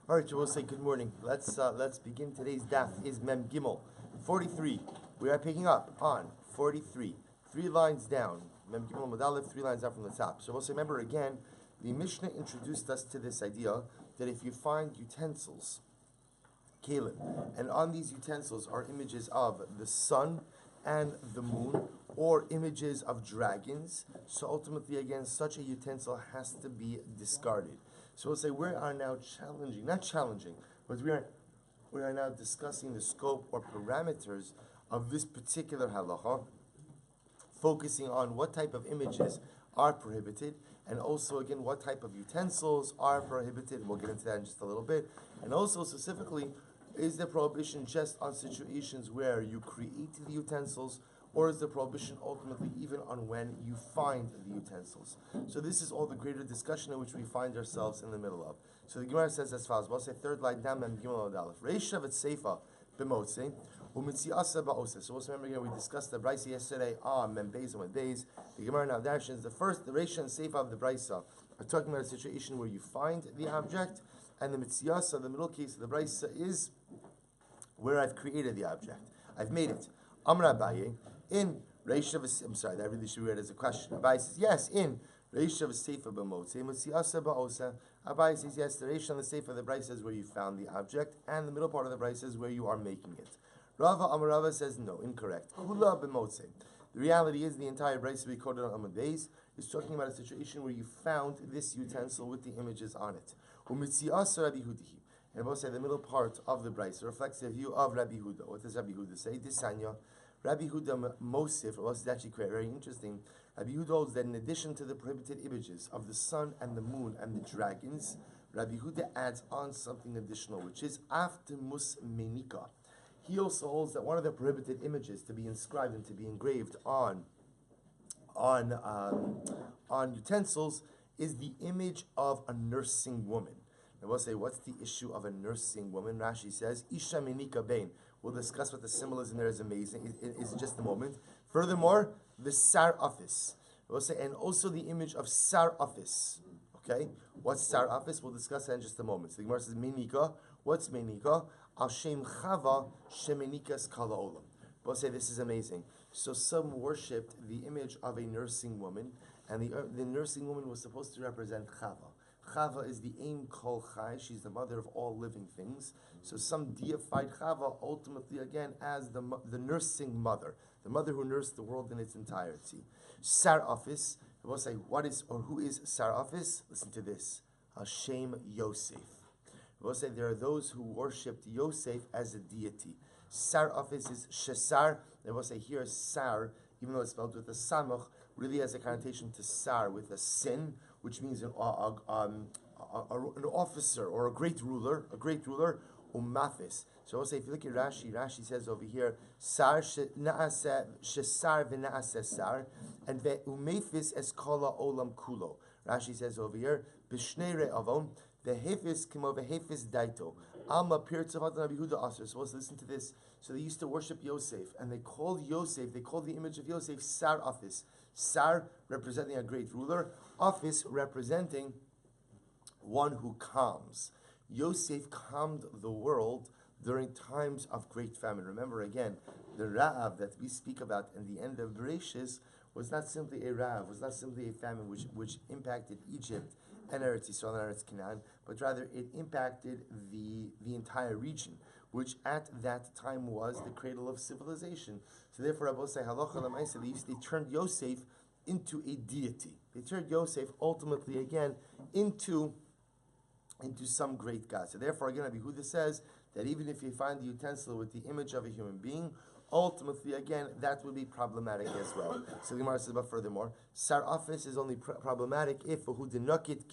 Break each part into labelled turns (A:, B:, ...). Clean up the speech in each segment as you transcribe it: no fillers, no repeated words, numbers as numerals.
A: All right, so we'll say good morning. Let's begin. Today's daf is Mem Gimel, 43. We are picking up on 43, 3 lines down. Mem Gimel Modalev, 3 lines down from the top. So we'll say, remember again, the Mishnah introduced us to this idea that if you find utensils, kalim, and on these utensils are images of the sun and the moon, or images of dragons, so ultimately again, such a utensil has to be discarded. So we'll say we are now not challenging, but we are now discussing the scope or parameters of this particular halacha, focusing on what type of images are prohibited, and also again what type of utensils are prohibited. We'll get into that in just a little bit. And also specifically, is the prohibition just on situations where you create the utensils, or is the prohibition ultimately even on when you find the utensils? So this is all the greater discussion in which we find ourselves in the middle of. So the Gemara says as follows. We'll say 3rd line down, Mem Gimel Adalef. Reisha v'tzeifa b'motzei u'mitziasa ba'oseh. So also remember again, we discussed the Brisa yesterday on Mem Beis and Mem Beis. The Gemara now dashes the Reisha and Seifa of the Brisa are talking about a situation where you find the object, and the mitziasa, the middle case of the Brisa, is where I've created the object. I've made it. Amar Abaye. In Reisha I'm sorry, that really should be read as a question. Abai says, yes, in Reisha v'Seifa b'motzei, Mitziasa ba'osa. Abai says, yes, the Reisha and the Seifa of the Brisa is where you found the object, and the middle part of the Brisa is where you are making it. Rava Amar Rava says, no, incorrect. Kula b'motzei. The reality is the entire Brisa we quoted on Amud Beis is talking about a situation where you found this utensil with the images on it. Umitziasa Rabbi Hudihi. And we'll say the middle part of the Brisa reflects the view of Rabbi Huda. What does Rabbi Huda say? Disanya. Rabbi Huda Mosif, well, this is actually quite very interesting. Rabbi Huda holds that in addition to the prohibited images of the sun and the moon and the dragons, Rabbi Huda adds on something additional, which is Aftemus Menika. He also holds that one of the prohibited images to be inscribed and to be engraved on utensils is the image of a nursing woman. And we'll say, what's the issue of a nursing woman? Rashi says, Isha Menika Bain. We'll discuss what the symbolism there is amazing. Is in just a moment. Furthermore, the Sar office. We'll say, and also the image of Sar office. Okay, what's Sar office? We'll discuss that in just a moment. So the Gemara says, Menika. What's Menika? Al Shem Chava Shemenikas Kala Olam. We'll say this is amazing. So some worshipped the image of a nursing woman, and the nursing woman was supposed to represent Chava. Chava is the Ein Kol Chai. She's the mother of all living things. So some deified Chava ultimately again as the nursing mother, the mother who nursed the world in its entirety. Sar office. We'll say what is or who is Sar office? Listen to this. Hashem Yosef. We'll say there are those who worshipped Yosef as a deity. Sar office is Shesar. And we'll say here Sar, even though it's spelled with a Samach, really has a connotation to Sar with a sin, which means an officer or a great ruler, umafis. So we'll say, if you look at Rashi says over here, Sar shesar v'naaseh sar, and ve'umefis es kala olam kulo. Rashi says over here, b'shnei re'avon, v'hefis kimo v'hefis daito. Alma pirtzavot Rabbi Huda Aser. So let's listen to this. So they used to worship Yosef, and they called the image of Yosef Sar office. Sar representing a great ruler, office representing one who calms. Yosef calmed the world during times of great famine. Remember again, the Ra'av that we speak about in the end of Bereshis was not simply a Ra'av, was not simply a famine which impacted Egypt and Eretz Yisrael and Eretz Canaan, but rather it impacted the entire region, which at that time was the cradle of civilization. So therefore, Rabbi say halacha l'maaseh, they turned Yosef into a deity. They turned Yosef ultimately again into some great God. So therefore, again, Rabbi Huda says that even if you find the utensil with the image of a human being, ultimately, again, that would be problematic as well. So the Gemara says, but furthermore, Sar office is only problematic if who denakit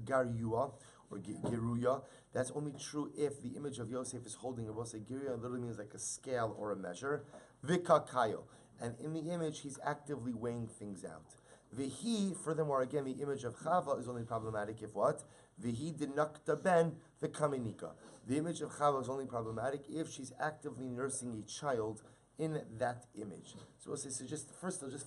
A: garyua or geruya. That's only true if the image of Yosef is holding a say geruya literally means like a scale or a measure. Vikakayo, and in the image he's actively weighing things out. Vihi, furthermore, again, the image of Chava is only problematic if what? Vihi denakta ben v'kaminika. The image of Chava is only problematic if she's actively nursing a child in that image. So we'll say, just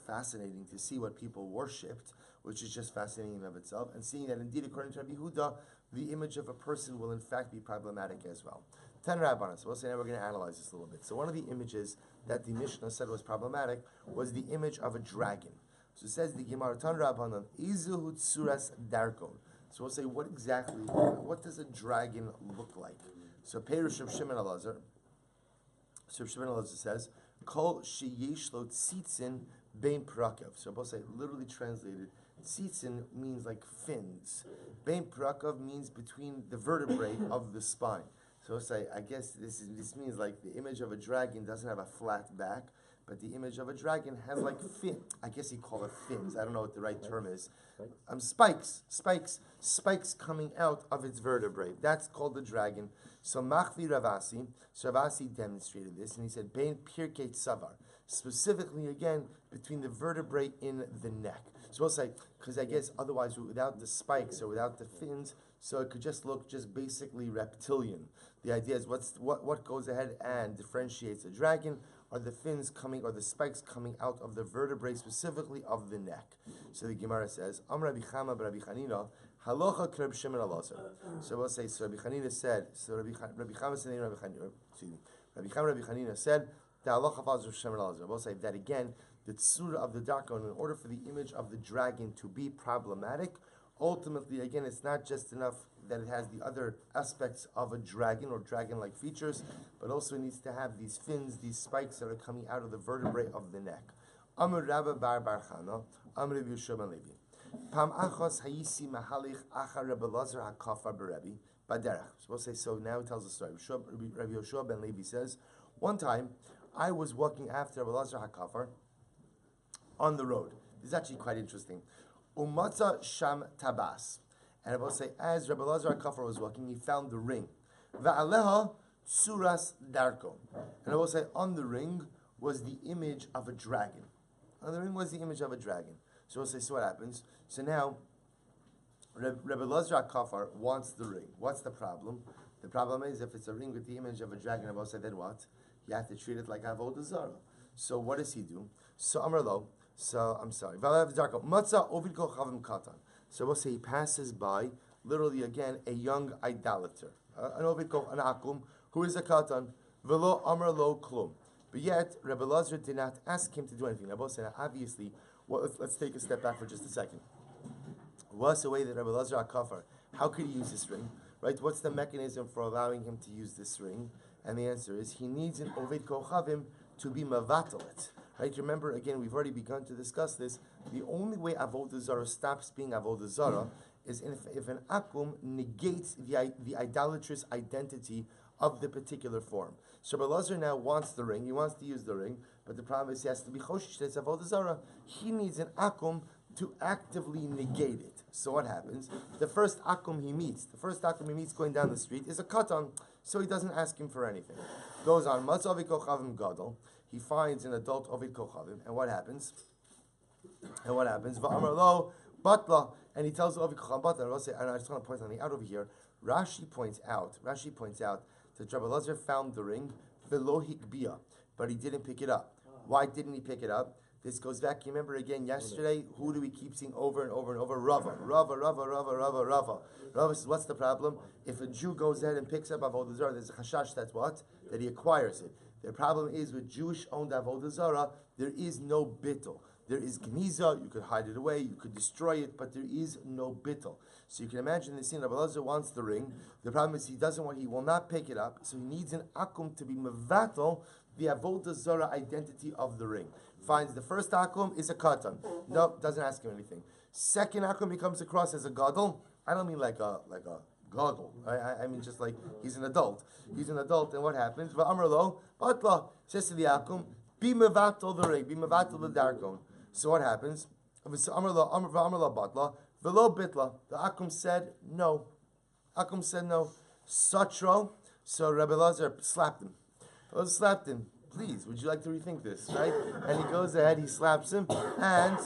A: fascinating to see what people worshipped, which is just fascinating in of itself, and seeing that indeed, according to Rabbi Yehuda, the image of a person will in fact be problematic as well. 10 Rabbanan. So we'll say now we're going to analyze this a little bit. So one of the images that the Mishnah said was problematic was the image of a dragon. So it says the Gemara, 10 Rabbanan, Izuhu Tsuras Darkon. So we'll say, what does a dragon look like? So Perush of Shimon Elazar. So Shimon Elazar says, Kol sheyesh lo tzitzin bein prakav. So we'll say, literally translated, tzitzin means like fins. Bein prakav means between the vertebrae of the spine. So we'll say, I guess this means like the image of a dragon doesn't have a flat back, but the image of a dragon has like fin. I guess you call it fins. I don't know what the right term is. Spikes coming out of its vertebrae. That's called the dragon. So Machvi Ravasi, so Ravasi demonstrated this, and he said, Bein Pirkei Tsavar, specifically again between the vertebrae in the neck. So we'll say, because I guess otherwise without the spikes or without the fins, so it could just look just basically reptilian. The idea is what goes ahead and differentiates a dragon are the fins coming or the spikes coming out of the vertebrae, specifically of the neck. So the Gemara says, Am Rabbi Chama Rabbi Chanina, Halacha Kreb Shimon Elazar. So we'll say, so Rabbi Chanina said, so Rabbi Chama said, Rabbi Chama Rabbi Chanina said, the halacha follows Rabbi Shimon Elazar. We'll say that again, the tzura of the darkon, in order for the image of the dragon to be problematic, ultimately, again, it's not just enough that it has the other aspects of a dragon or dragon-like features, but also it needs to have these fins, these spikes that are coming out of the vertebrae of the neck. Amr Rabba Bar Bar Chana, Amr Rabbi Yehoshua ben Levi. Pam achos hayisi mahalich achar Rabbi Lazar hakafar beRabbi baderech. So we'll say, so now it tells the story. Rabbi Yehoshua ben Levi says, one time I was walking after Rabbi Lazar hakafar on the road. This is actually quite interesting. Umatza sham tabas. And I will say, as Rabbi Lazar HaKafar was walking, he found the ring. Va'aleha tsuras darko. And I will say, on the ring was the image of a dragon. On the ring was the image of a dragon. So we'll say, so what happens? So now, Rabbi Lazar HaKafar wants the ring. What's the problem? The problem is, if it's a ring with the image of a dragon, I will say, then what? You have to treat it like Avodah Zara. So what does he do? So Amar Lo, so I'm sorry. Matzah ovid kol chavim katan. So we'll say he passes by, literally again, a young idolater, an ovid, an akum, who is a katan, velo amar lo klum. But yet, Rabbi Lazar did not ask him to do anything. Now, obviously, let's take a step back for just a second. What's the way that Rabbi Lazar HaKafar, how could he use this ring? Right? What's the mechanism for allowing him to use this ring? And the answer is, he needs an ovid kochavim to be mavatalit. Right? Remember, again, we've already begun to discuss this. The only way Avodah Zara stops being Avodah Zara is if an akum negates the idolatrous identity of the particular form. So Rabbi Lazar now wants the ring. He wants to use the ring, but the problem is he has to be choshish. It's Avodah Zara. He needs an akum to actively negate it. So what happens? The first akum he meets going down the street is a katan, so he doesn't ask him for anything. Goes on, Matzavi kochavim gadol. He finds an adult ovid kochavim, and what happens? Va'amar lo batla, and he tells ovid kochavim batla. And I just want to point something out over here. Rashi points out that Rabbi Lazar found the ring velo hikbia, but he didn't pick it up. Why didn't he pick it up? This goes back, you remember again yesterday, who do we keep seeing over and over and over? Rava. Rava says, what's the problem? If a Jew goes ahead and picks up Avodah Zarah, there's a chashash, that's what? That he acquires it. The problem is with Jewish-owned Avodah Zarah, there is no bittul. There is geniza, you could hide it away, you could destroy it, but there is no bittul. So you can imagine the scene, Rabbi Lazar wants the ring. The problem is he will not pick it up, so he needs an akum to be mevatel, the Avodah Zarah identity of the ring. Finds the first akum is a katan. Nope, doesn't ask him anything. Second akum he comes across as a gadol. I don't mean like a gadol. I mean just like he's an adult. He's an adult, and what happens? Va'amar lo batla says to the akum, be mevatel the ring, be mevatel the darkon. So what happens? Va'amar lo batla velo bitla. The akum said no. Satro. So Rabbi Lazar slapped him. Please, would you like to rethink this, right? And he goes ahead, he slaps him, and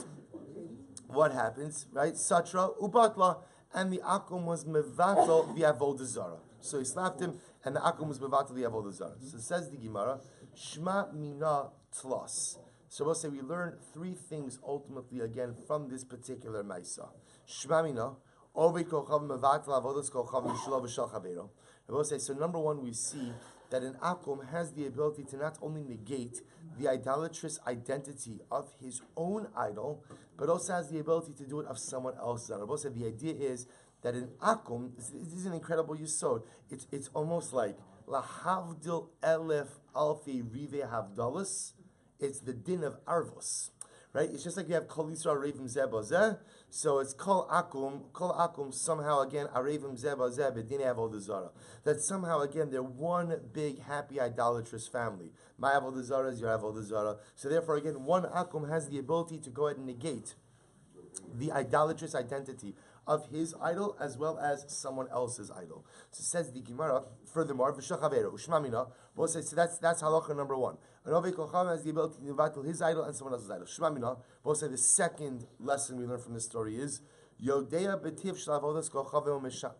A: what happens, right? Satra ubatla, and the akum was mevatel the avodah zara. So he slapped him, and the akum was mevatel the avodah zara. So says the Gemara, Shma mina tlos. So we'll say we learn three things ultimately again from this particular Maisa. Shmamina, Ovid Kochav Mevatel Avodas Kochav Mishlo V'Shal Chaveiro. And we'll say, so number one, we see that an Akum has the ability to not only negate the idolatrous identity of his own idol, but also has the ability to do it of someone else's idol. We'll say the idea is that an Akum, this is an incredible yisod. It's almost like Lahavdil Elef Alfi Rive Havdalas. It's the din of Arvos, right? It's just like you have Kol Yisrael Arevim Zeh Bazeh. So it's Kol Akum, somehow again, Arevim Zeh Bazeh, B'dinei Avodah Zara. That somehow again, they're one big, happy, idolatrous family. My Avodah Zara is your Avodah Zara. So therefore again, one Akum has the ability to go ahead and negate the idolatrous identity of his idol as well as someone else's idol. So says the Gemara, furthermore, V'shachavero, Ushmamina, we'll say, so that's halacha number one. An Ovei Kochav has the ability to nevatel his idol and someone else's idol. Shmamina, we'll say the second lesson we learn from this story is, Yodea betiv shel avodas kochav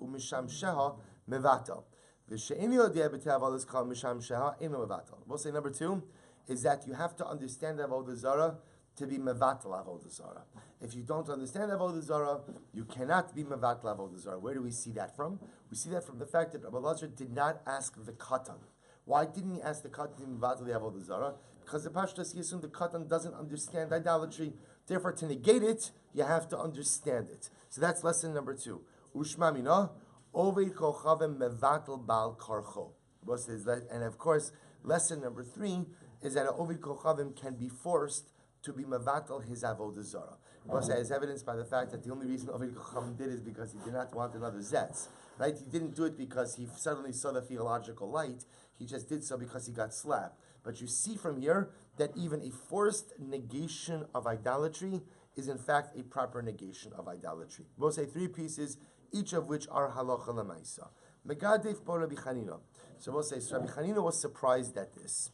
A: umisham sheha mevatel. V'she'eni yodea betiv avodas kochav umisham sheha eno mevatel. We'll say number two is that you have to understand Avodah Zara to be mevatel Avodah Zara. If you don't understand Avodah Zara, you cannot be mevatel Avodah Zara. Where do we see that from? We see that from the fact that Rabbi Lazar did not ask the katan. Why didn't he ask the katan to be mevatel Avodah Zara? Because the pashtas he assumed the katan doesn't understand idolatry. Therefore, to negate it, you have to understand it. So that's lesson number two. Ushmamina ovei kochavim mevatel bal karcho. And of course, lesson number three is that an ovei kochavim can be forced to be mevatel his avodah zara. As evidenced by the fact that the only reason Ovid Kocham did is because he did not want another zetz. Right? He didn't do it because he suddenly saw the theological light. He just did so because he got slapped. But you see from here that even a forced negation of idolatry is in fact a proper negation of idolatry. We'll say three pieces, each of which are halacha lemaisa. Megadef bo Rabbi Chanina. So we'll say, so Rabbi Chanina was surprised at this.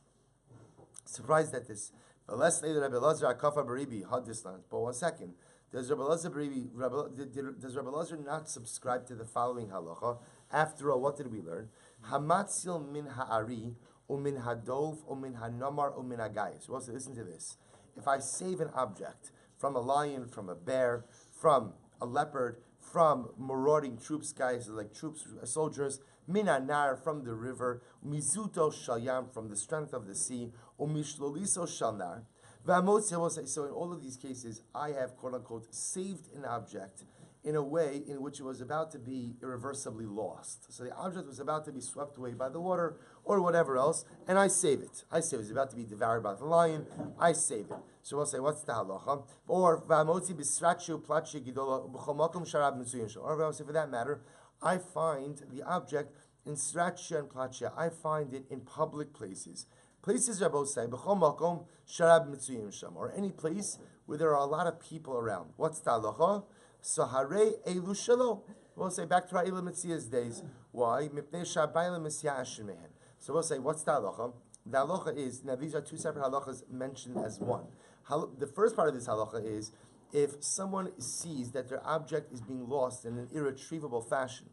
A: But let's say that Rabbi Lazar Akafa Baribi had this land. But one second, does Rabbi Lazar not subscribe to the following halacha? After all, what did we learn? Hamatzil min ha'ari, umin hadov, umin hanamar, umin hagayis. So also listen to this. If I save an object from a lion, from a bear, from a leopard, from marauding troops, guys like troops, soldiers, min anar from the river, mizuto shalyam from the strength of the sea, umishloliso shalnar. So in all of these cases, I have quote unquote saved an object in a way in which it was about to be irreversibly lost. So the object was about to be swept away by the water or whatever else, and I save it. It was about to be devoured by the lion. I save it. So we'll say, what's the halacha? Or say for that matter, I find the object in srachia and plachia. I find it in public places. Places Rabbi say, or any place where there are a lot of people around. What's the halacha? Saharei elu shalo. We'll say back to our Elam Mitzia's days. Why? So we'll say, what's the halacha? The halacha is, now these are two separate halachas mentioned as one. The first part of this halacha is, if someone sees that their object is being lost in an irretrievable fashion,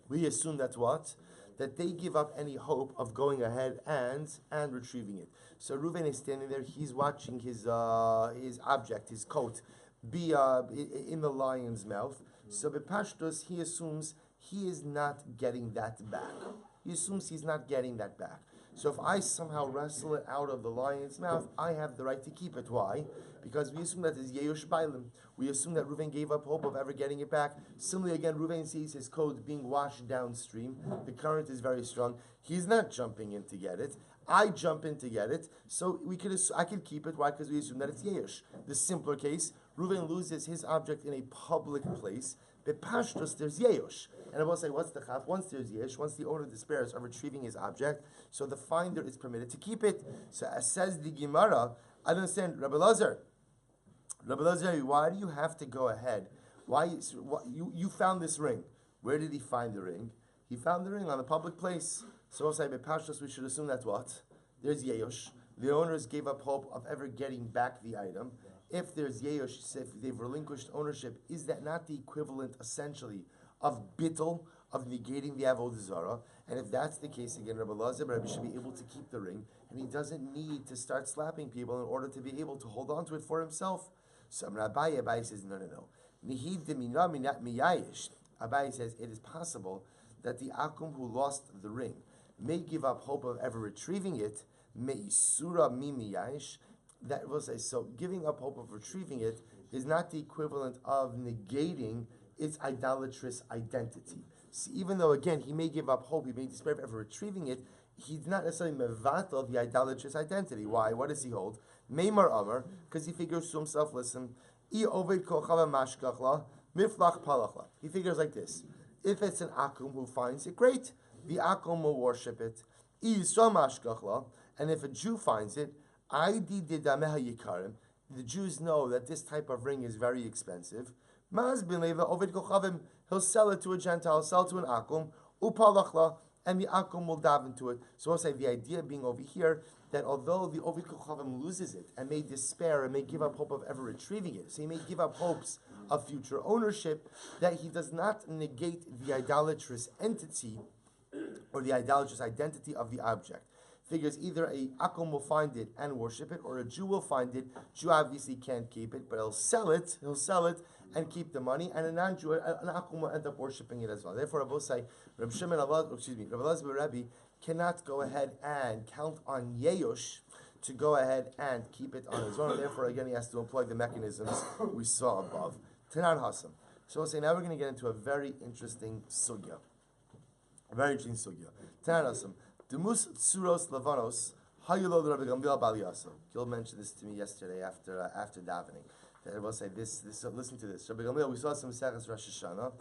A: we assume that what? That they give up any hope of going ahead and retrieving it. So Reuven is standing there, he's watching his object, his coat, be in the lion's mouth. So Bepashtos, he assumes he is not getting that back. He assumes he's not getting that back. So if I somehow wrestle it out of the lion's mouth, I have the right to keep it. Why? Because we assume that it's Yeush Bailim. We assume that Reuven gave up hope of ever getting it back. Similarly, again, Reuven sees his coat being washed downstream. The current is very strong. He's not jumping in to get it. I jump in to get it. So I could keep it. Why? Because we assume that it's Yeush. The simpler case, Reuven loses his object in a public place. Bepashtos, there's Yeush. And I will say, what's the chaf? Once there's Yesh, once the owner despairs of retrieving his object, so the finder is permitted to keep it. So as says the Gemara, I don't understand, Rabbi Lazar, why do you have to go ahead? You found this ring. Where did he find the ring? He found the ring on a public place. So I'll say, Bepashtos, we should assume that's what? There's Yesh. The owners gave up hope of ever getting back the item. If there's Yesh, if they've relinquished ownership, is that not the equivalent, essentially, of bittul, of negating the Avodah Zara. And if that's the case, again, Rabbi should be able to keep the ring, and he doesn't need to start slapping people in order to be able to hold on to it for himself. So Abaye says, no. Abaye says it is possible that the Akum who lost the ring may give up hope of ever retrieving it. That will say, so giving up hope of retrieving it is not the equivalent of negating its idolatrous identity. See, even though, again, he may give up hope, he may despair of ever retrieving it, he's not necessarily mevatel the idolatrous identity. Why? What does he hold? Meimar Amar, because he figures to himself, listen, he figures like this. If it's an Akum who finds it, great. The Akum will worship it. And if a Jew finds it, the Jews know that this type of ring is very expensive. He'll sell it to a Gentile, sell it to an Akum, and the Akum will dive into it. So I'll say the idea being over here that although the Ovid Kochavim loses it and may despair and may give up hope of ever retrieving it, so he may give up hopes of future ownership, that he does not negate the idolatrous entity or the idolatrous identity of the object. Figures either a Akum will find it and worship it, or a Jew will find it. Jew obviously can't keep it, but he'll sell it and keep the money, and a non-Jew, an Akum will end up worshiping it as well. Therefore, I will say, Rabbi Rabbi cannot go ahead and count on Yeush to go ahead and keep it on his own. Therefore, again, he has to employ the mechanisms we saw above. Tanan Hasam. So we'll say now we're going to get into a very interesting sugya. Tanan Hasam. Demus tsuros lavanos hayulod Rabbi Gamliel Bal Yasser. Gil mentioned this to me yesterday after davening. That I will say this. Listen to this. Rabbi Gamliel, we saw some Sechas Rosh Hashanah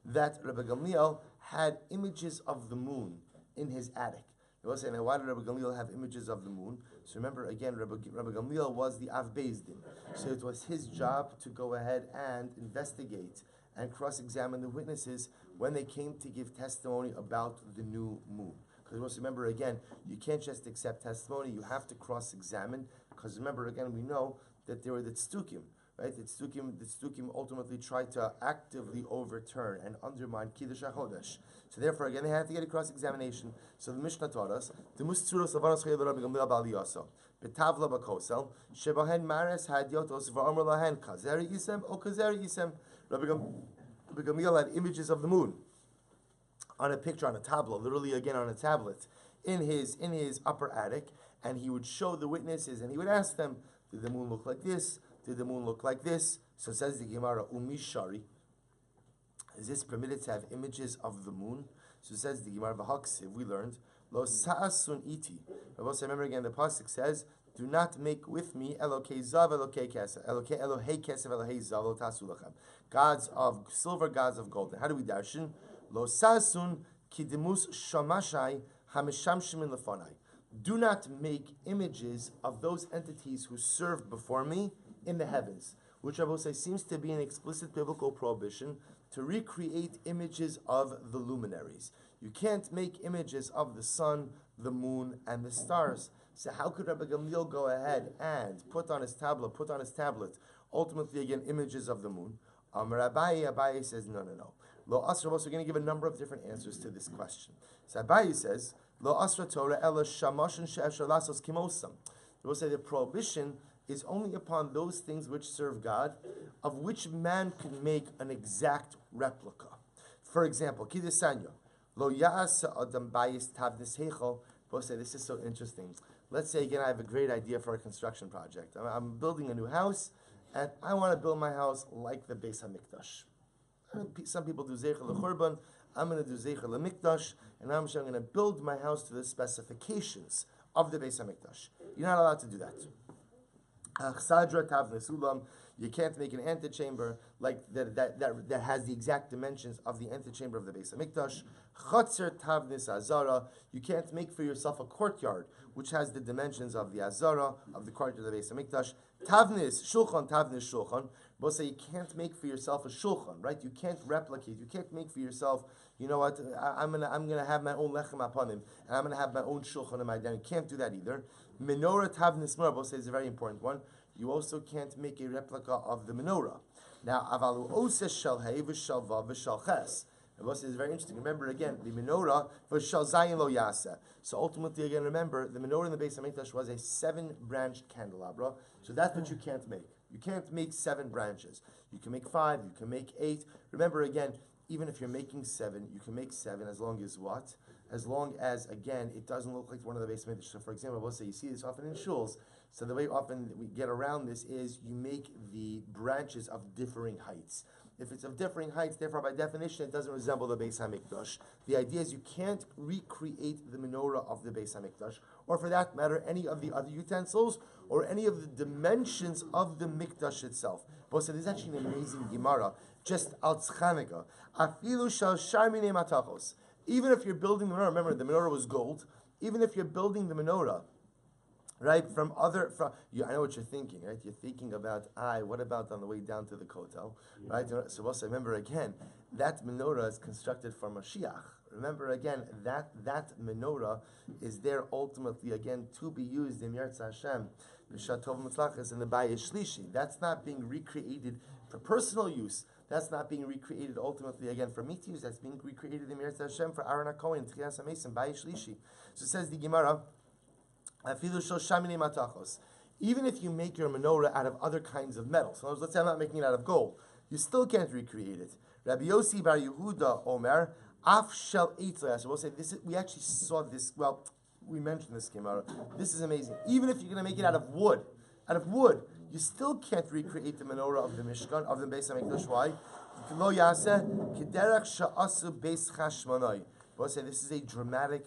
A: that Rabbi Gamliel had images of the moon in his attic. I will say, now why did Rabbi Gamliel have images of the moon? So remember again, Rabbi Gamliel was the Av Beis Din, so it was his job to go ahead and investigate and cross-examine the witnesses when they came to give testimony about the new moon. Because also remember again, you can't just accept testimony, you have to cross-examine, because remember again, we know that there were the tzdukim, right? The tzdukim ultimately tried to actively overturn and undermine Kiddush HaChodesh. So therefore again, they had to get a cross-examination. So the Mishnah taught us, the Mustzuros Lavanos Chayil Rabbi Gamliel Bal Yasser, Betavla Bakosel, Shebahen Mares Hadyotos Va'amr Lahen Kazeri Yisem O Kazeri Yisem. Rabbi Gamliel had images of the moon on a picture, on a tablet, literally again on a tablet, in his upper attic, and he would show the witnesses, and he would ask them, did the moon look like this? Did the moon look like this? So says the Gemara, Umishari, is this permitted to have images of the moon? So says the Gemara, V'haksiv, we learned, Lo sa'asun iti. Remember again, the pasuk says, do not make with me Elokei Zav, Elokei Kesef, Elohei Kesef, Elohei Zav, Lo tasu lachem. Gods of silver, gods of gold. How do we darshan? Lo sasun kidemus shamashai hameshamshim in lefonai. Do not make images of those entities who served before me in the heavens, which I will say seems to be an explicit biblical prohibition to recreate images of the luminaries. You can't make images of the sun, the moon, and the stars. So how could Rabbi Gamliel go ahead and put on his tablet, ultimately again, images of the moon? Abaye says, no. Lo asra, we're going to give a number of different answers to this question. So Abaye says, Lo asra Torah ela shamashon she'efshar lasos kimosam. We'll say the prohibition is only upon those things which serve God, of which man can make an exact replica. For example, Kiddusanyo, Lo ya'asa adam bayis tavnis heichel. We'll say this is so interesting. Let's say again I have a great idea for a construction project. I'm building a new house, and I want to build my house like the Beis HaMikdash. Some people do Zeicher LeChurban. I'm going to do Zeicher LeMikdash, and I'm going to build my house to the specifications of the Beis HaMikdash. You're not allowed to do that. You can't make an antechamber like that has the exact dimensions of the antechamber of the Beis HaMikdash. Chatzer tavnis azara. You can't make for yourself a courtyard which has the dimensions of the azara, of the courtyard of the Beis HaMikdash. Tavnis shulchan. But say you can't make for yourself a shulchan, right? You can't replicate. You can't make for yourself. You know what? I'm gonna have my own lechem upon him, and I'm gonna have my own shulchan in my den. You can't do that either. Menorah tavnis mar. But say is a very important one. You also can't make a replica of the menorah. Now, avalu oses shel hey v'shel vav v'shel ches. Rabbi says it's very interesting. Remember again, the menorah for Shal Zayin Lo Yasa. So ultimately, again, remember the menorah in the Beis Hamikdash was a 7-branched candelabra. So that's what you can't make. You can't make 7 branches. You can make 5. You can make 8. Remember again, even if you're making 7, you can make 7 as long as what? As long as, again, it doesn't look like one of the Beis Hamikdash. So for example, we'll say you see this often in shuls. So the way often we get around this is you make the branches of differing heights. If it's of differing heights, therefore by definition it doesn't resemble the Beis Hamikdash. The idea is you can't recreate the menorah of the Beis Hamikdash, or for that matter, any of the other utensils, or any of the dimensions of the Mikdash itself. But so there's actually an amazing Gemara, just al tzchanika. Afilu shal sharmine matachos. Even if you're building the menorah, remember the menorah was gold, even if you're building the menorah, right, I know what you're thinking, right? You're thinking about, what about on the way down to the Kotel, right? So also remember again, that menorah is constructed for Mashiach. Remember again, that menorah is there ultimately, again, to be used in Yetz Hashem, B'Shatov Mitzlachas, in the Bayis Shlishi. That's not being recreated for personal use. That's not being recreated ultimately again for meat use. That's being recreated in Yetz Hashem for Aaron HaKohen, Tchias HaMesim, Bayis Shlishi. So it says the Gemara, even if you make your menorah out of other kinds of metal, so let's say I'm not making it out of gold, you still can't recreate it. Rabbi Yossi bar Yehuda Omer, Af shel eitz. So we'll say this. We actually saw this. Well, we mentioned this Gemara. This is amazing. Even if you're going to make it out of wood, you still can't recreate the menorah of the Mishkan of the Beis Hamikdash. Why? Lo yaseh kederach sha'asu beis chashmonai. We'll say this is a dramatic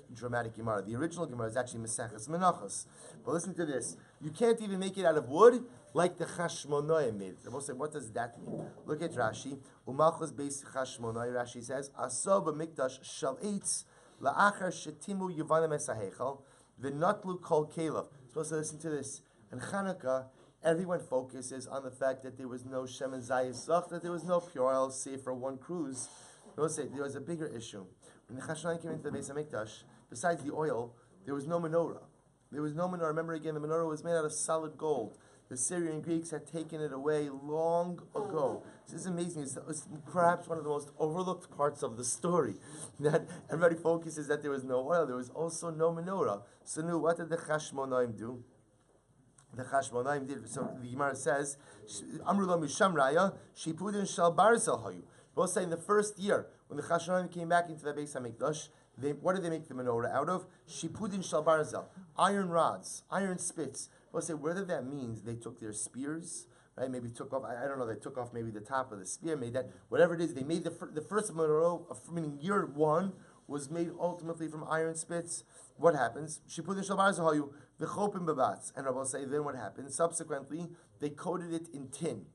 A: Gemara. The original Gemara is actually Maseches Menachos. But listen to this. You can't even make it out of wood like the Chashmonai made. We'll say, what does that mean? Look at Rashi. Umachos beis Chashmonai, Rashi says, Aso b'mikdash shal eitz la'achar shetimu yivanim es ha'heichal v'natlu kol kelev. Supposed to listen to this. In Chanukah, everyone focuses on the fact that there was no Shem and Zayisach, that there was no pure oil, save for one cruise. We'll say there was a bigger issue. When the Chashmonai came into the Beis Hamikdash, besides the oil, there was no menorah. Remember again, the menorah was made out of solid gold. The Syrian Greeks had taken it away long ago. This is amazing. It's perhaps one of the most overlooked parts of the story. That everybody focuses that there was no oil. There was also no menorah. So what did the Chashmonaim do? The Chashmonaim did. So the Gemara says, Amru lo misham raya, shipudin shal barzel hayu. We'll say in the first year, when the Chashmonaim came back into the Beis Hamikdash, what did they make the menorah out of? Shipudin shal barzel, iron rods, iron spits. We'll say whether that means they took their spears, right? Maybe took off. I don't know. They took off maybe the top of the spear. Made that whatever it is. They made the first menorah, meaning year 1, was made ultimately from iron spits. What happens? Shipudin shal barzel hayu v'chopim b'batz. And Rabbi say then what happened? Subsequently, they coated it in tin.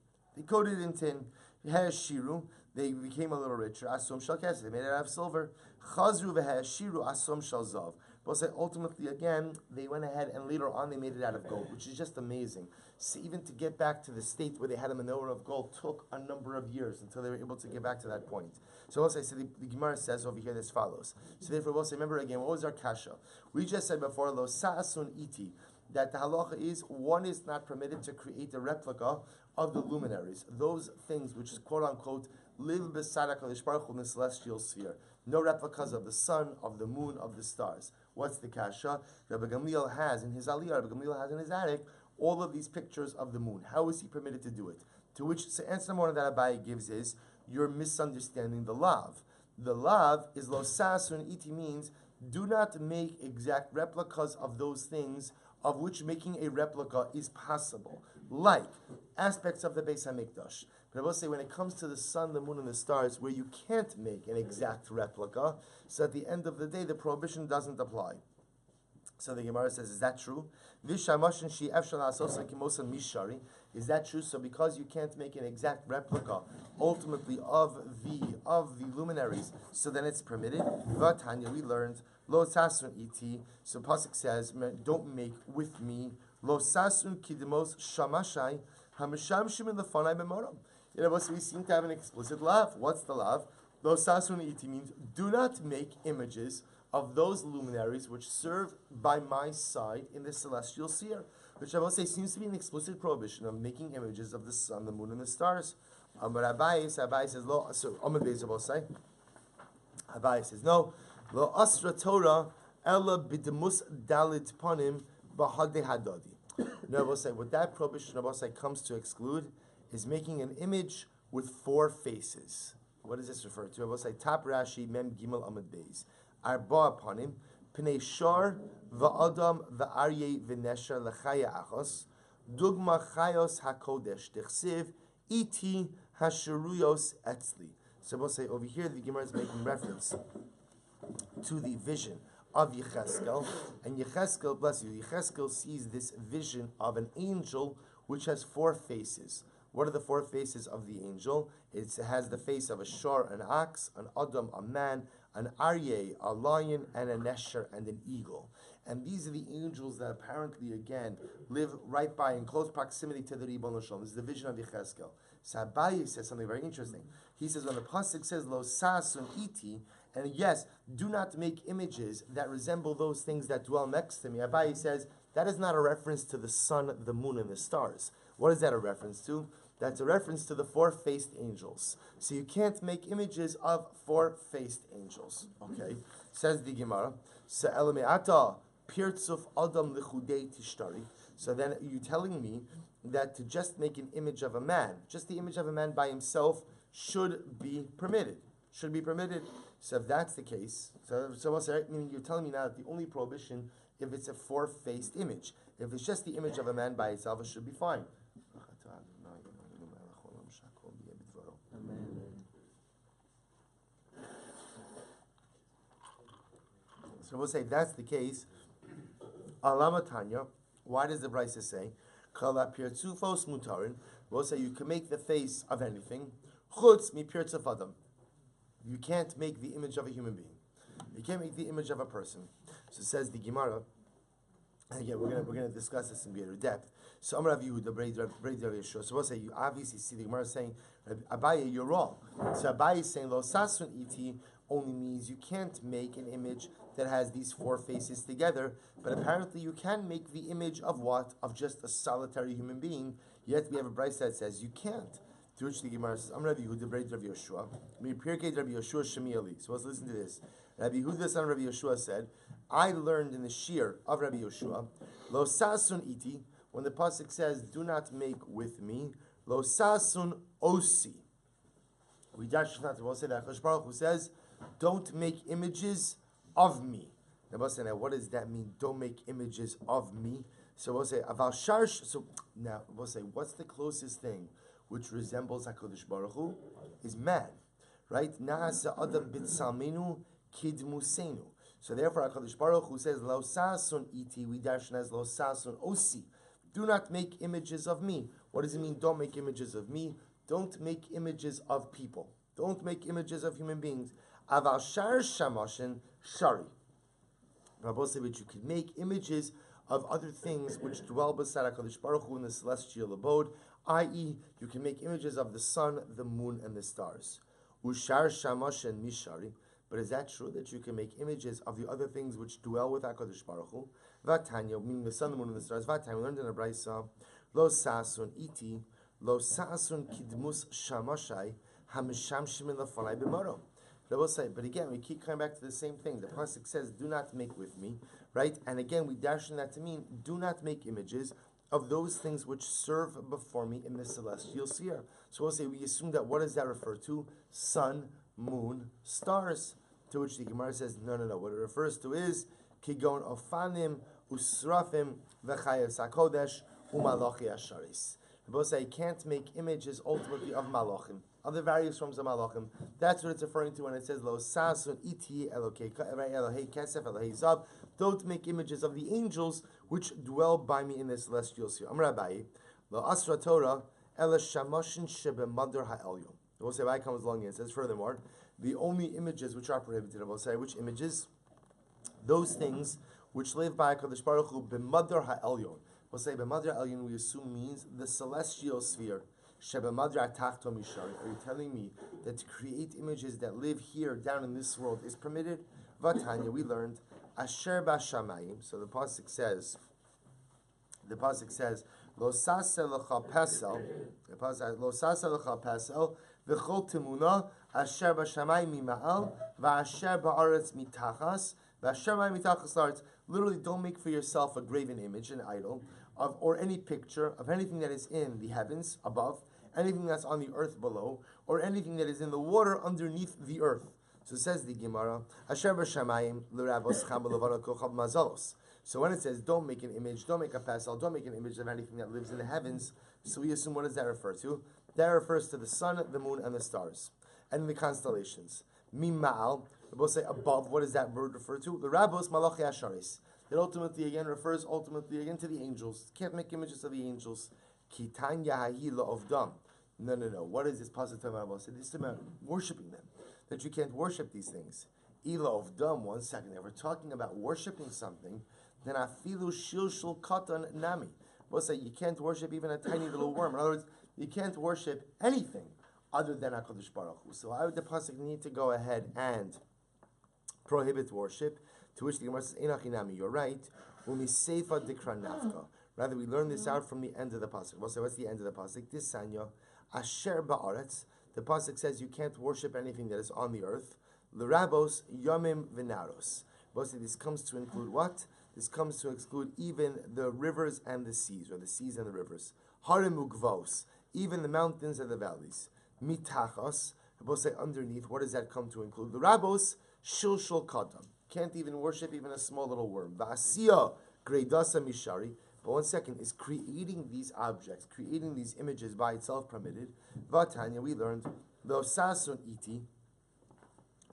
A: Shiru. They became a little richer. Asum shal kesef. They made it out of silver. Chazru v'hashiru asum shal zav. But say ultimately again, they went ahead and later on they made it out of gold, which is just amazing. So even to get back to the state where they had a menorah of gold took a number of years until they were able to get back to that point. So also the Gemara says over here as follows. So therefore we'll say, remember again, what was our kasha? We just said before, lo sa'asun iti, that the halacha is one is not permitted to create a replica of the luminaries, those things which is quote unquote live beside HaKadosh Baruch Hu in the celestial sphere. No replicas of the sun, of the moon, of the stars. What's the kasha? Rabbi Gamliel has in his aliyah, Rabbi Gamliel has in his attic, all of these pictures of the moon. How is he permitted to do it? To which the answer number one that Abai gives is, you're misunderstanding the lav. The lav is lo sasun iti means, do not make exact replicas of those things of which making a replica is possible. Like aspects of the Beis HaMikdash. But I will say when it comes to the sun, the moon, and the stars, where you can't make an exact replica, so at the end of the day, the prohibition doesn't apply. So the Gemara says, is that true? Is that true? So because you can't make an exact replica, ultimately, of the luminaries, so then it's permitted. Vatanya, we learned, Lo sasun iti, so Pasuk says, don't make with me, Lo sasun kidemos shamashai, Hamasham in the fanai bemoram. So we seem to have an explicit lav. What's the lav? Lo sasun iti means do not make images of those luminaries which serve by my side in the celestial sphere. Which I will say seems to be an explicit prohibition of making images of the sun, the moon, and the stars. But Rabbi says, lo, so Amad Beis will say, Abai says, no. Lo asra Torah ella bidemus dalit panim bahade hadadi. Rabbi say what that prohibition Rabbi say comes to exclude is making an image with four faces. What does this refer to? Rabbi say Tap Rashi Mem Gimel Amud Beis Arba panim Pnei Shar va'adam va'arye v'nesher l'chaya achos dugma chayos hakodesh dechsiv iti hasheruyos etzli. So we'll say over here the Gemara is making reference to the vision of Yecheskel, and Yecheskel, bless you, Yecheskel sees this vision of an angel which has four faces. What are the four faces of the angel? It has the face of a shor, an ox, an adam, a man, an aryeh, a lion, and a nesher, and an eagle. And these are the angels that apparently, again, live right by in close proximity to the Ribbon Shalom. This is the vision of Yecheskel. So Abaye says something very interesting. He says when the pasuk says lo sasun iti, and yes, do not make images that resemble those things that dwell next to me. Abaye says that is not a reference to the sun, the moon, and the stars. What is that a reference to? That's a reference to the four-faced angels. So you can't make images of four-faced angels. Okay, says the Gemara. So elameata pirtzuf adam lichudei tishtari. So then you're telling me that to just make an image of a man, just the image of a man by himself, should be permitted. Should be permitted. So if that's the case, meaning you're telling me now that the only prohibition if it's a four-faced image. If it's just the image of a man by itself, it should be fine. So we'll say if that's the case, Alama Tanya, why does the Brisa say, Kala pirtzufos mutarin? We'll say you can make the face of anything. Chutz mi pirtzuf adam. You can't make the image of a human being. You can't make the image of a person. So says the Gemara. And again, we're gonna discuss this in greater depth. So Amar Rav Yehuda, Brei Rav Yeshua. So we'll say you obviously see the Gemara saying, Abaye, you're wrong. So Abaye is saying lo sasun iti only means you can't make an image that has these four faces together, but apparently you can make the image of what? Of just a solitary human being. Yet we have a Brisa that says you can't. To which the Gemara says, Amar Rav Yehuda, Brei Rav Yeshua. Pirkei Rav Yeshua Shemi Ali. So let's listen to this. Rabbi Yehuda son of Rabbi Yeshua said, I learned in the Shir of Rabbi Yeshua, Lo sasun iti, when the pasuk says, do not make with me, Lo sasun osi. We dash not to say that. Akash Baruch Hu says, don't make images of me. Now what does that mean? Don't make images of me. So we'll say, Aval Sharsh. So now we'll say, what's the closest thing which resembles HaKadosh Baruch Hu? Is man. Right? Na'asa Adam B'Tsalmenu Kidmusenu. So therefore, HaKadosh Baruch Hu says, Lo sasun iti, we dash as Lo sasun osi. Do not make images of me. What does it mean? Don't make images of me. Don't make images of people. Don't make images of human beings. Aval shar shamashin shari. Rabbi said that you can make images of other things which dwell beside HaKadosh Baruch Hu in the celestial abode, i.e., you can make images of the sun, the moon, and the stars. Ushar shamashin mishari. But is that true that you can make images of the other things which dwell with HaKadosh Baruch Hu? Vatanya, meaning the sun, the moon, and the stars. Vatanya, we learned in a Brisa, Lo sasun iti, Lo sasun kidmus shamashai, Hamisham in lafalai b'maro. Rabbi say, but again, we keep coming back to the same thing. The pasuk says, do not make with me, right? And again, we dash in that to mean, do not make images of those things which serve before me in the celestial sphere. So we'll say, we assume that what does that refer to? Sun, moon, stars. To which the Gemara says, no. What it refers to is kigon ofanim usrafim v'chayes hakodesh umalochi asharis. Both say you can't make images ultimately of malachim, of the various forms of malachim. That's what it's referring to when it says lo sasun iti elokei kesef elokei zav. Don't make images of the angels which dwell by me in the celestial sphere. Amar Rabbi lo asra Torah ela shamoshin shebemadar ha'elyon. We'll say Rabbi comes along and says furthermore, the only images which are prohibited, I will say, which images? Those things which live by HaKadosh Baruch Hu b'madar ha'elyon. We'll say b'madar ha'elyon we assume means the celestial sphere. Shebemadar ha'tachto mishari. Are you telling me that to create images that live here, down in this world, is permitted? Vatanya, we learned, asher b'shamayim. So the pasuk says, Lo sase lecha pesel. Lo sase lecha pesel. V'chol timuna asher b'shamayim mima'al v'asher ba'aretz mitachas v'asher ba'aretz mitachas la'aretz. Literally, don't make for yourself a graven image, an idol, or any picture of anything that is in the heavens above, anything that's on the earth below, or anything that is in the water underneath the earth. So says the Gemara, Asher b'shamayim l'rabos cham l'vana kochav mazalos. So when it says don't make an image, don't make a pesel, don't make an image of anything that lives in the heavens, so we assume, what does that refer to? That refers to the sun, the moon, and the stars, and the constellations. Mima'al, we'll say above. What does that word refer to? The rabos malachi asharis. It ultimately again refers to the angels. Can't make images of the angels. Kitan yahahi la'ovdam. No. What is this positive about? This is about worshiping them. That you can't worship these things. Ila ovdam. 1 second. If we're talking about worshiping something, then afilu shilshul katan nami. We'll say you can't worship even a tiny little worm. In other words, you can't worship anything other than HaKadosh Baruch Hu. So why would the pasuk need to go ahead and prohibit worship? To which the Gemara says, Einachinami, you're right. Umiseifa dikra nafka. Rather, we learn this out from the end of the pasuk. We'll say, what's the end of the pasuk? This sanya, asher ba'aretz. The pasuk says you can't worship anything that is on the earth. L'rabos yomim v'naros. We'll say this comes to include what? This comes to exclude even the rivers and the seas, or the seas and the rivers. Harim ugvos, even the mountains and the valleys. Mitachos, we'll say underneath. What does that come to include? The rabos shilshul kadam. Can't even worship even a small little worm. Va'asiya greidasa mishari. But 1 second, is creating these objects, creating these images by itself permitted? Vatanya, we learned, lo sasun iti,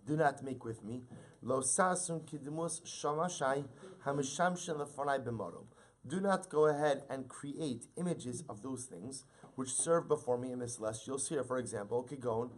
A: do not make with me, lo sasun kidmus shamashai hamishamshin lefonai b'marom. Do not go ahead and create images of those things which serve before me in the celestial sphere. For example, kigon,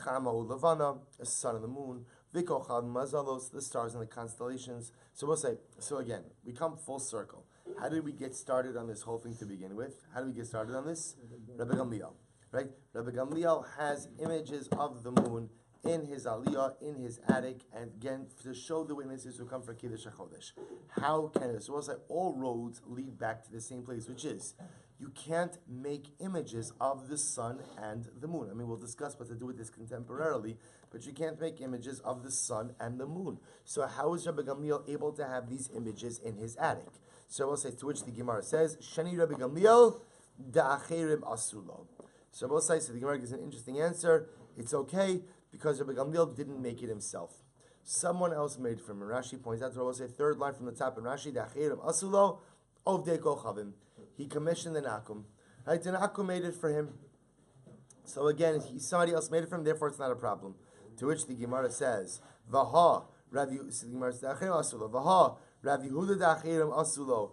A: chama u'levana, the sun and the moon, vikochad mazalos, the stars and the constellations. So we'll say, so again, we come full circle. How did we get started on this whole thing to begin with? How did we get started on this? Rabbi Gamliel, right? Rabbi Gamliel has images of the moon in his aliyah, in his attic, and again, to show the witnesses who come for Kiddush HaChodesh. How can it? So we'll say all roads lead back to the same place, which is, you can't make images of the sun and the moon. I mean, we'll discuss what to do with this contemporarily, but you can't make images of the sun and the moon. So how is Rabbi Gamliel able to have these images in his attic? So we'll say, to which the Gemara says, Shani Rabbi Gamliel da'acherim asulo. So we'll say, so the Gemara gives an interesting answer. It's okay, because Rabbi Gamliel didn't make it himself. Someone else made it for him. And Rashi points out, we'll say, third line from the top in Rashi, da'acherim asulo, ovdei kochavim. He commissioned the Nakum. Right, the Nakum made it for him. So again, somebody else made it for him, therefore it's not a problem. To which the Gemara says, Vaha, Rabbi, so the Gemara says, da'acherim asulo, Vaha, Rabbi Yehuda da'acherim asulo.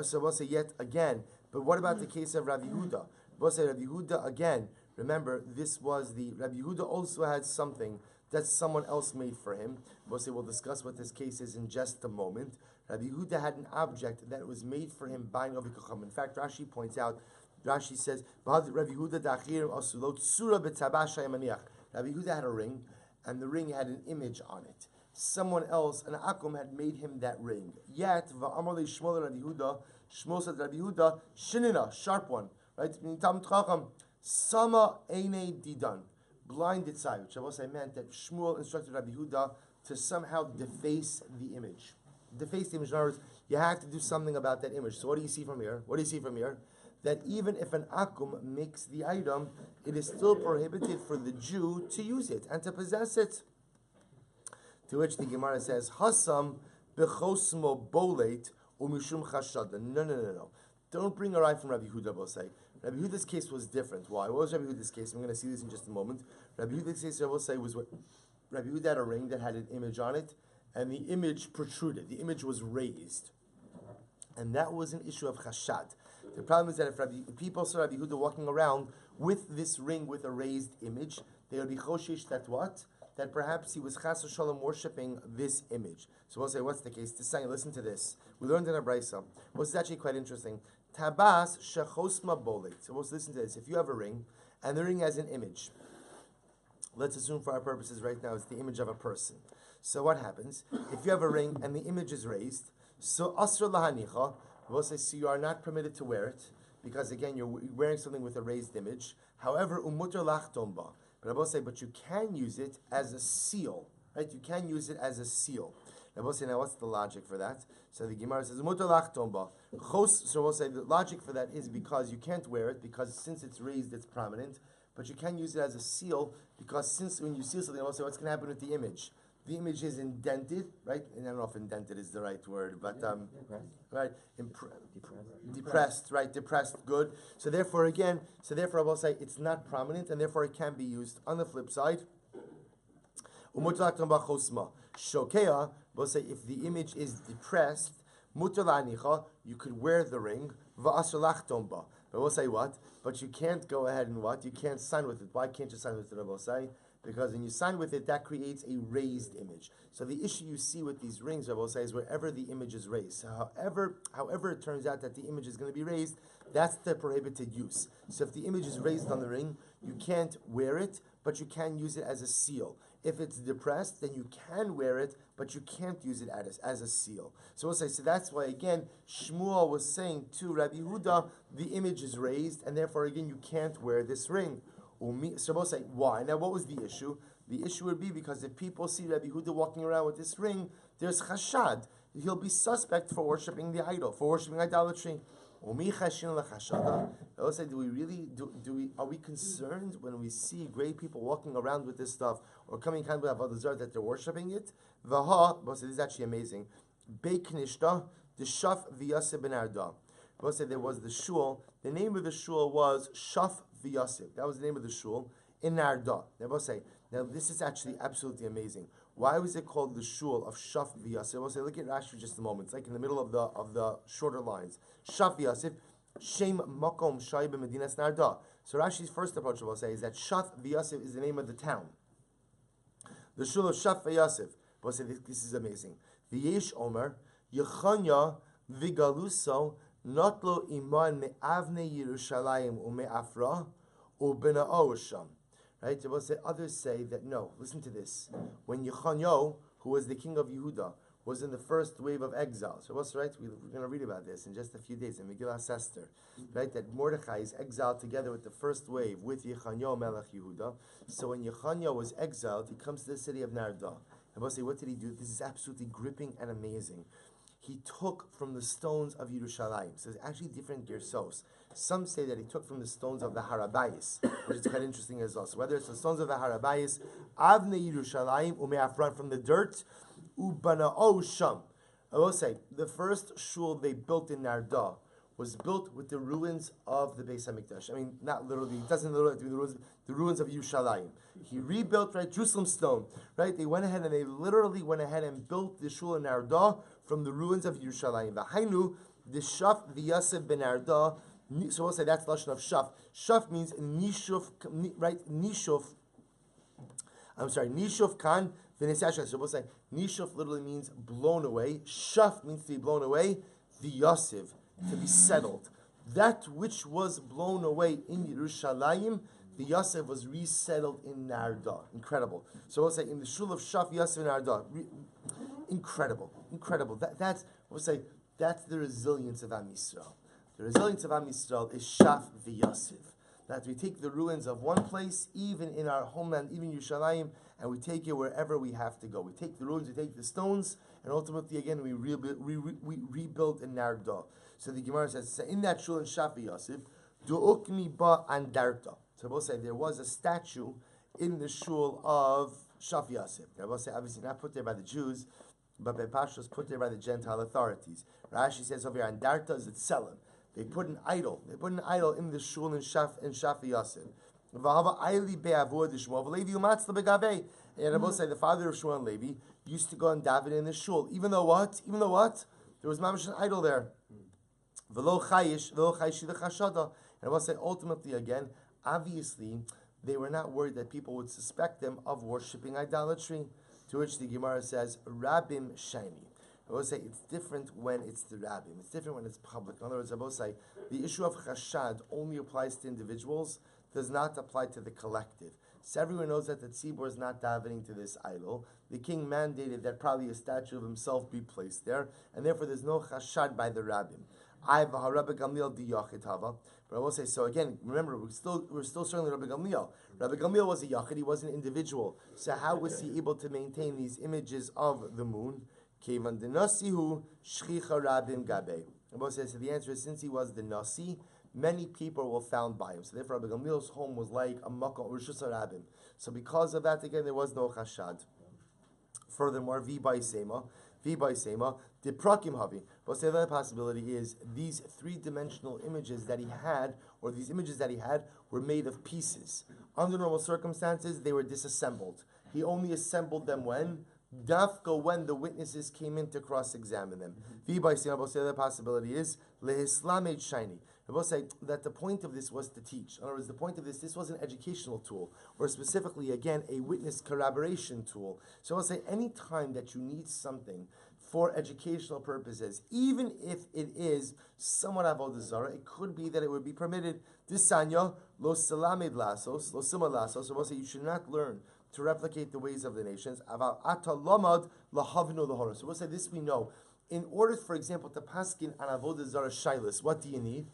A: So we'll say yet again. But what about the case of Rabbi Yehuda? We'll say Rabbi Yehuda again. Remember, this was the Rabbi Yehuda also had something that someone else made for him. We'll say we'll discuss what this case is in just a moment. Rabbi Yehuda had an object that was made for him by Novi Kocham. In fact, Rashi points out. Rashi says, Rabbi Yehuda da'acherim asulo tsura b'tabasha yamaniach. Rabbi Yehuda had a ring, and the ring had an image on it. Someone else, an akum, had made him that ring. Yet, va'amar li Shmuel Rabbi Yehuda, Shmuel said Rabbi Yehuda, shinina, sharp one, right? Sama eine didan, blind itsai, which I will say meant that Shmuel instructed Rabbi Yehuda to somehow deface the image. Deface the image. In other words, you have to do something about that image. So what do you see from here? What do you see from here? That even if an akum makes the item, it is still prohibited for the Jew to use it and to possess it. To which the Gemara says, Hasam bechosmo bolet umishum chashada. No. Don't bring a right from Rabbi Yehuda, we'll say. Rabbi Yehuda's case was different. Why? What was Rabbi Yehuda's case? We're going to see this in just a moment. Rabbi Yehuda's case, I will say, was what Rabbi Yehuda had a ring that had an image on it, and the image protruded. The image was raised. And that was an issue of chashad. The problem is that if people saw Rabbi Yehuda walking around with this ring with a raised image, they would be choshish that what? That perhaps he was chas v'shalom worshipping this image. So we'll say, what's the case? This saying, listen to this. We learned in a brayso. Well, this is actually quite interesting. Tabas shechosma bolet. So we'll listen to this. If you have a ring, and the ring has an image, let's assume for our purposes right now it's the image of a person. So what happens? If you have a ring and the image is raised, so asr lahanicha, we'll say, so you are not permitted to wear it, because again you're wearing something with a raised image. However, umutar lachtom ba. But I will say, but you can use it as a seal, right? You can use it as a seal. I will say, now what's the logic for that? So the Gemara says, umutar lachtom ba. So we'll say the logic for that is because you can't wear it because since it's raised, it's prominent. But you can use it as a seal because since when you seal something, I will say, what's going to happen with the image? The image is indented, right? And I don't know if indented is the right word, but right, depressed, right? Depressed, good. So therefore, I will say it's not prominent, and therefore it can be used. On the flip side, shokea will say if the image is depressed, you could wear the ring. But we'll say what? But you can't go ahead and what? You can't sign with it. Why can't you sign with it? I will say. Because when you sign with it, that creates a raised image. So the issue you see with these rings, I will say, is wherever the image is raised. So however it turns out that the image is going to be raised, that's the prohibited use. So if the image is raised on the ring, you can't wear it, but you can use it as a seal. If it's depressed, then you can wear it, but you can't use it as a seal. So we'll say, so that's why, again, Shmuel was saying to Rabbi Yehuda, the image is raised, and therefore, again, you can't wear this ring. So we'll say, why? Now, what was the issue? The issue would be because if people see Rabbi Yehuda walking around with this ring, there's chashad. He'll be suspect for worshiping the idol, for worshiping idolatry. I will say, are we concerned when we see great people walking around with this stuff or coming kind of Avodah Zara that they're worshiping it? This is actually amazing. Beiknishta, the Shaf V'Yaseh ben Arda. I will say there was the shul. The name of the shul was Shaf V'Yaseh. That was the name of the shul in Narda. I will say, now this is actually absolutely amazing. Why was it called the shul of Shaf V'Yaseh? I will say, look at Rashi for just a moment. It's like in the middle of the shorter lines. Shaf V'Yaseh, Shem Makom Shai B'Medinas Narda. So Rashi's first approach, I will say, is that Shaf V'Yaseh is the name of the town. The shul of Shaf V'Yaseh. I will say, this is amazing. V'yesh Omer, Yechanya V'Galuso, Notlo iman me'avne Yerushalayim u'me'afra u'bena'o sham. Right? So we'll say, others say that no. Listen to this. When Yechanyo, who was the king of Yehuda, was in the first wave of exile. So what's right? We're going to read about this in just a few days in Megillah Esther. Right? That Mordechai is exiled together with the first wave with Yechanyo Melech Yehuda. So when Yechanyo was exiled, he comes to the city of Narda. And we'll say, what did he do? This is absolutely gripping and amazing. He took from the stones of Yerushalayim. So there's actually different gersos. Some say that he took from the stones of the Harabayis, which is quite interesting as well. So whether it's the stones of the Harabayis, Avne Yerushalayim, ume'afran, from the dirt, ubana'o sham. I will say, the first shul they built in Narda was built with the ruins of the Beis HaMikdash. I mean, not literally, it doesn't literally mean the ruins of Yerushalayim. He rebuilt, right, Jerusalem stone, right? They went ahead and they literally went ahead and built the shul in Narda from the ruins of Yerushalayim. V'hainu, the Shaf V'Yaseh ben Narda. So we'll say that's the lashon of Shaf. Shaf means nishuf, right? Nishuf. I'm sorry, nishuf kan v'nesasha. So we'll say nishuf literally means blown away. Shaf means to be blown away. V'Yaseh, to be settled. That which was blown away in Yerushalayim, the Yosef was resettled in Narda. Incredible. So we'll say in the shul of Shaf Yosef in Narda. Incredible. We'll say that's the resilience of Am Yisrael. The resilience of Am Yisrael is Shaf v'Yosef. That we take the ruins of one place, even in our homeland, even Yerushalayim, and we take it wherever we have to go. We take the ruins, we take the stones, and ultimately, again, we rebuild in Narda. So the Gemara says, in that shul in Shaf v'Yosef, du'ukmi ba andarta. So we'll say there was a statue in the shul of Shaf Yosef. I will say, obviously not put there by the Jews, but by Pashtos put there by the Gentile authorities. Rashi says over here, Andarta is Tselem. They put an idol. In the shul in Shaf Yosef. And I will say the father of Shmuel and Levi used to go and daven in the shul. Even though what? There was mamish an idol there. And I will say ultimately again, obviously, they were not worried that people would suspect them of worshipping idolatry, to which the Gemara says, Rabbim Shaini. I will say it's different when it's the Rabbim. It's different when it's public. In other words, I will say the issue of chashad only applies to individuals, does not apply to the collective. So everyone knows that the Silber is not davening to this idol. The king mandated that probably a statue of himself be placed there, and therefore there's no chashad by the Rabbim. But I will say, so again, remember, we're still certainly Rabbi Gamliel. Rabbi Gamliel was a yachid, he was an individual. So how was he able to maintain these images of the moon? Kevan denasihu shchicha rabim gabe. Rabbi says, so the answer is, since he was the nasi, many people were found by him. So therefore, Rabbi Gamliel's home was like a makom rishus harabim. So because of that, again, there was no chashad. Furthermore, vi sema, the prakim havi. But the other possibility is these three-dimensional images that he had, or these images that he had, were made of pieces. Under normal circumstances, they were disassembled. He only assembled them when? Dafka, when the witnesses came in to cross-examine them. Vi sema. But the other possibility is lehislamed shiny. I will say that the point of this was to teach. In other words, the point of this was an educational tool, or specifically, again, a witness corroboration tool. So I will say, any time that you need something for educational purposes, even if it is somewhat avodah zara, it could be that it would be permitted. Disanya lo salamed lasos, lo sima lasos. So I will say, you should not learn to replicate the ways of the nations. Aval ata lamad lahavnu lahora. So we'll say this we know. In order, for example, to paskin an avodah zara shailis, what do you need?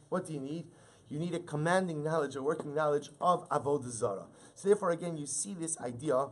A: You need a commanding knowledge, a working knowledge of avodah zara. So therefore, again, you see this idea,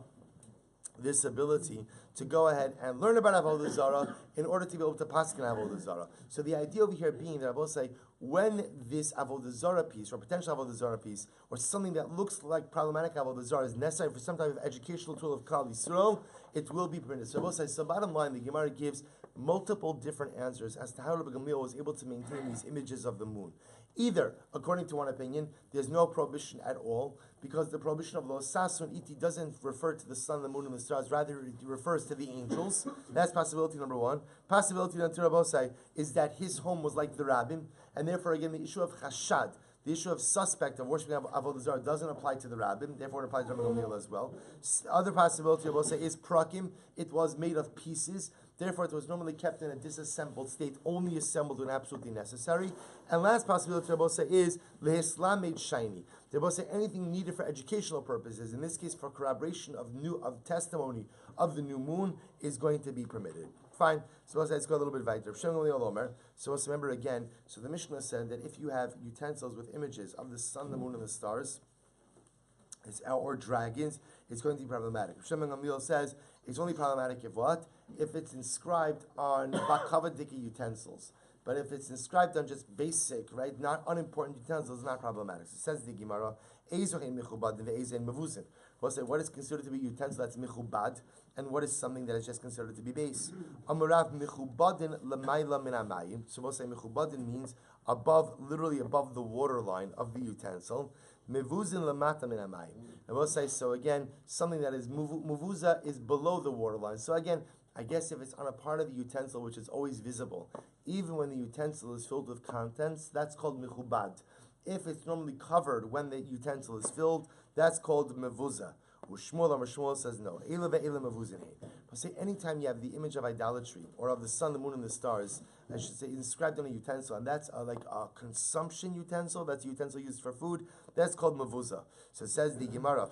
A: this ability to go ahead and learn about avodah zara in order to be able to paskin avodah zara. So the idea over here being that I will say, when this avodah zara piece, or potential avodah zara piece, or something that looks like problematic avodah zara is necessary for some type of educational tool of Klal Yisrael, it will be permitted. So I will say, so bottom line, the Gemara gives multiple different answers as to how Rabbi Gamliel was able to maintain these images of the moon. Either, according to one opinion, there's no prohibition at all, because the prohibition of Lo Sasun Iti doesn't refer to the sun, the moon, and the stars, rather it refers to the angels. That's possibility number one. Possibility number two is that his home was like the rabbin, and therefore, again, the issue of chashad, the issue of suspect of worshiping avodah zara doesn't apply to the rabbin, therefore it applies to Rabbi Gamliel as well. Other possibility, I will say, is prakim. It was made of pieces. Therefore, it was normally kept in a disassembled state, only assembled when absolutely necessary. And last possibility, Rabbi say, is lehislamed shiny. Rabbi say anything needed for educational purposes, in this case for corroboration of testimony of the new moon, is going to be permitted. Fine. So let's go a little bit weiter. So let's remember again. So the Mishnah said that if you have utensils with images of the sun, the moon, and the stars, or dragons, it's going to be problematic. Shmuel Gamliel says it's only problematic if what? If it's inscribed on bakavadiki utensils. But if it's inscribed on just basic, right, not unimportant utensils, it's not problematic. So it says the Gemara, we'll say what is considered to be utensil that's michubad, and what is something that is just considered to be base. Amarav michubadin lamayla min amayim. So we'll say michubadin means above, literally above the waterline of the utensil. Mevuzin lamata min amayim. And we'll say, so again, something that is muvuza is below the waterline. So again, I guess if it's on a part of the utensil which is always visible, even when the utensil is filled with contents, that's called michubad. If it's normally covered when the utensil is filled, that's called mevuza. Shmuel says no. But say anytime you have the image of idolatry, or of the sun, the moon, and the stars, I should say inscribed on a utensil, and that's like a consumption utensil, that's a utensil used for food, that's called mevuza. So it says the Gemara,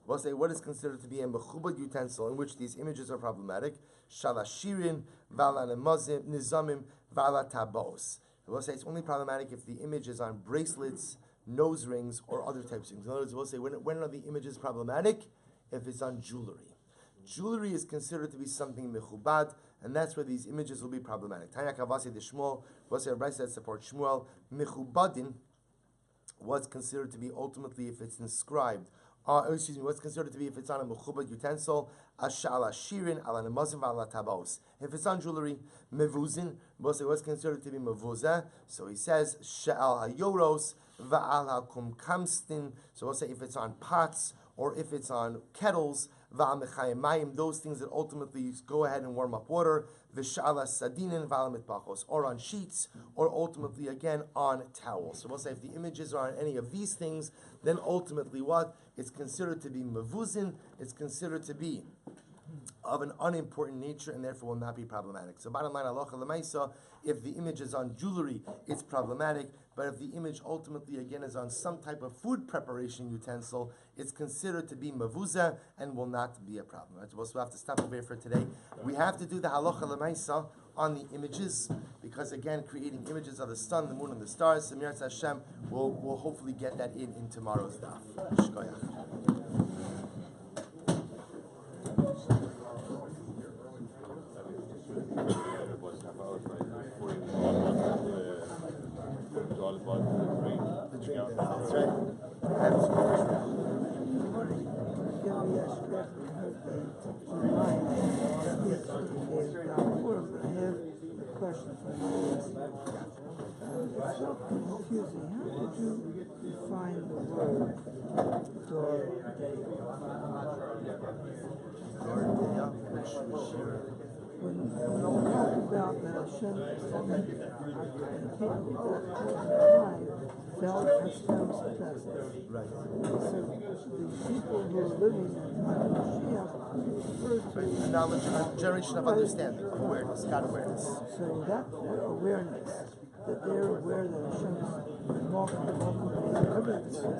A: we'll say what is considered to be a mechubad utensil in which these images are problematic. Shalashirin, vala nizamim, vala tabos. We'll say it's only problematic if the image is on bracelets, nose rings, or other types of things. In other words, we'll say when are the images problematic? If it's on jewelry. Jewelry is considered to be something mechubad, and that's where these images will be problematic. Tanya Kavasi de Shmuel, we'll say Rabbi said support Shmuel, mechubadin was considered to be ultimately if it's inscribed. What's considered to be if it's on a mechubad utensil, ashala shirin ala nemazim ala tabos. If it's on jewelry, mevuzin, we'll say what's considered to be mevuza. So he says she'al hayoros va'al hakumkamstin. So we'll say if it's on pots or if it's on kettles, va'al mechayemayim, those things that ultimately go ahead and warm up water, v'shala sadinin va'al mitpachos, or on sheets, or ultimately again on towels. So we'll say if the images are on any of these things, then ultimately what? It's considered to be mevuzin, it's considered to be of an unimportant nature and therefore will not be problematic. So bottom line, halacha l'maisa, if the image is on jewelry, it's problematic, but if the image ultimately again is on some type of food preparation utensil, it's considered to be mavuza and will not be a problem. Right? So we'll have to stop over here for today. We have to do the halacha l'maisa on the images, because again, creating images of the sun, the moon, and the stars, Samir Hashem, we'll hopefully get that in tomorrow's daf. Shkoyach. That's right.
B: Question for you. It's so confusing. How did you define the word door? When you talk about that Hashem and people that felt Hashem's presence.
A: Right.
B: So the people who are living in Mashiach refer to
A: A knowledge, a generation of understanding, awareness, God awareness.
B: So that awareness, that they're aware that Hashem is walking above them, everything.